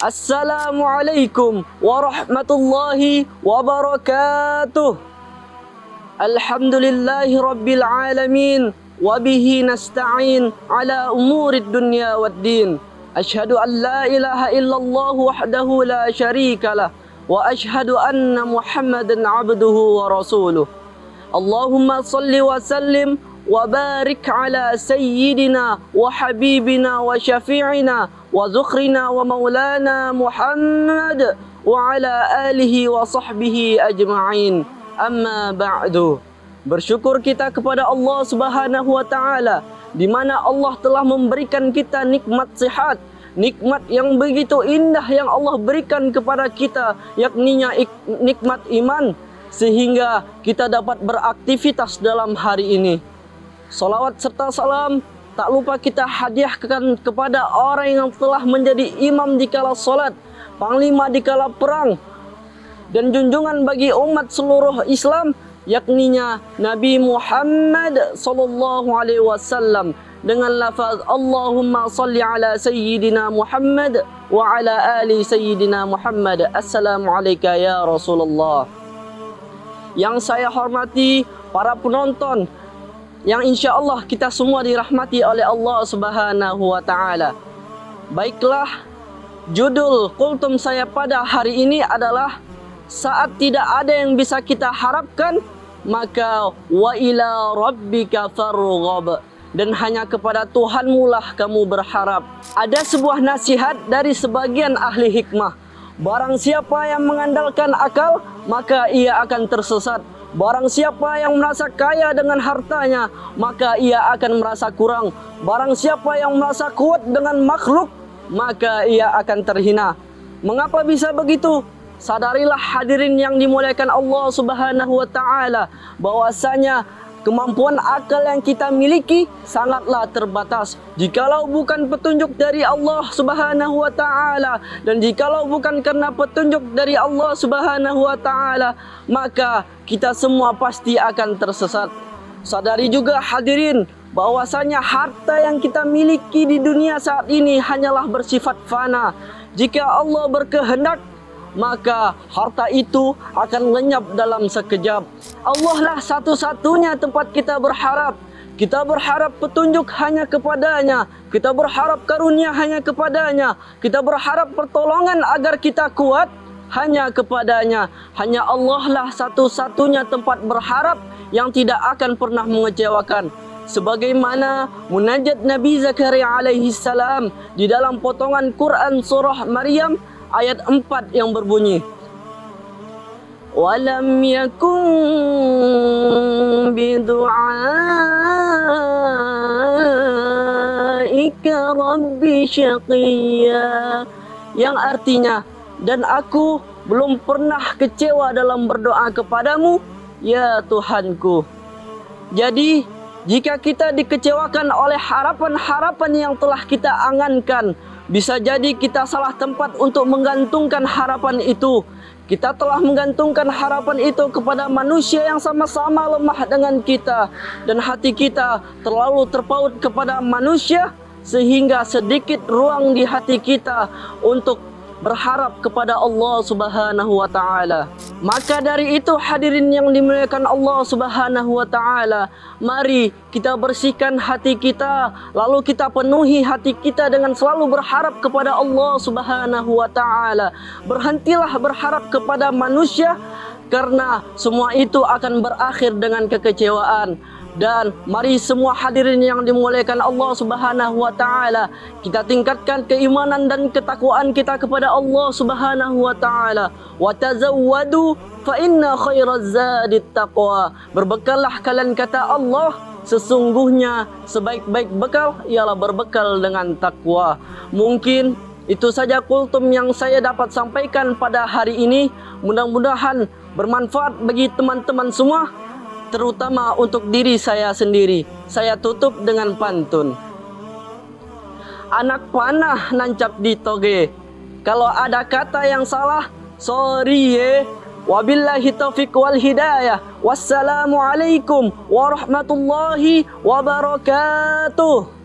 Assalamualaikum warahmatullahi wabarakatuh. Alhamdulillahi rabbil alamin. Wabihi nasta'in ala umurid dunya waddin. Ashhadu an la ilaha illallah wahdahu la syarikalah. Wa ashhadu anna Muhammadan abduhu wa rasuluh. Allahumma salli wa sallim wa barik ala sayyidina wa habibina wa syafi'ina wa zukhrina wa maulana Muhammad wa ala alihi wa sahbihi ajma'in. Amma ba'du. Bersyukur kita kepada Allah Subhanahu wa taala di mana Allah telah memberikan kita nikmat sehat, nikmat yang begitu indah yang Allah berikan kepada kita, yakninya nikmat iman, sehingga kita dapat beraktivitas dalam hari ini. Salawat serta salam tak lupa kita hadiahkan kepada orang yang telah menjadi imam di kala salat, panglima di kala perang, dan junjungan bagi umat seluruh Islam, yakninya Nabi Muhammad sallallahu alaihi wasallam, dengan lafaz Allahumma salli ala sayyidina Muhammad wa ala ali sayyidina Muhammad. Assalamualaikum ya Rasulullah. Yang saya hormati para penonton, yang insya Allah kita semua dirahmati oleh Allah Subhanahu wa taala. Baiklah, judul kultum saya pada hari ini adalah saat tidak ada yang bisa kita harapkan, maka wa ila rabbika farghab, dan hanya kepada Tuhanmu lah kamu berharap. Ada sebuah nasihat dari sebagian ahli hikmah. Barang siapa yang mengandalkan akal, maka ia akan tersesat. Barang siapa yang merasa kaya dengan hartanya, maka ia akan merasa kurang. Barang siapa yang merasa kuat dengan makhluk, maka ia akan terhina. Mengapa bisa begitu? Sadarilah hadirin yang dimuliakan Allah Subhanahu wa taala, bahwasanya kemampuan akal yang kita miliki sangatlah terbatas. Jikalau bukan petunjuk dari Allah Subhanahu wa taala, dan jikalau bukan karena petunjuk dari Allah Subhanahu wa taala, maka kita semua pasti akan tersesat. Sadari juga hadirin bahwasanya harta yang kita miliki di dunia saat ini hanyalah bersifat fana. Jika Allah berkehendak, maka harta itu akan lenyap dalam sekejap. Allah lah satu-satunya tempat kita berharap. Kita berharap petunjuk hanya kepadanya. Kita berharap karunia hanya kepadanya. Kita berharap pertolongan agar kita kuat hanya kepadanya. Hanya Allah lah satu-satunya tempat berharap yang tidak akan pernah mengecewakan. Sebagaimana munajat Nabi Zakaria alaihi salam di dalam potongan Quran surah Maryam ayat 4 yang berbunyi, walam yakun bidu'aika rabbi syaqiyya, yang artinya, dan aku belum pernah kecewa dalam berdoa kepadamu ya Tuhanku. Jadi jika kita dikecewakan oleh harapan-harapan yang telah kita angankan, bisa jadi kita salah tempat untuk menggantungkan harapan itu. Kita telah menggantungkan harapan itu kepada manusia yang sama-sama lemah dengan kita, dan hati kita terlalu terpaut kepada manusia sehingga sedikit ruang di hati kita untuk berharap kepada Allah Subhanahu wa taala. Maka dari itu hadirin yang dimuliakan Allah Subhanahu wa taala, mari kita bersihkan hati kita, lalu kita penuhi hati kita dengan selalu berharap kepada Allah Subhanahu wa taala. Berhentilah berharap kepada manusia, karena semua itu akan berakhir dengan kekecewaan. Dan mari semua hadirin yang dimuliakan Allah Subhanahu wa taala, kita tingkatkan keimanan dan ketakwaan kita kepada Allah Subhanahu wa taala. Wa tazawwadu fa inna khairaz zadit taqwa. Berbekallah kalian, kata Allah, sesungguhnya sebaik-baik bekal ialah berbekal dengan takwa. Mungkin itu saja kultum yang saya dapat sampaikan pada hari ini. Mudah-mudahan bermanfaat bagi teman-teman semua, terutama untuk diri saya sendiri. Saya tutup dengan pantun. Anak panah nancap di toge. Kalau ada kata yang salah, sorry ye. Wabillahi taufiq wal hidayah. Wassalamualaikum warahmatullahi wabarakatuh.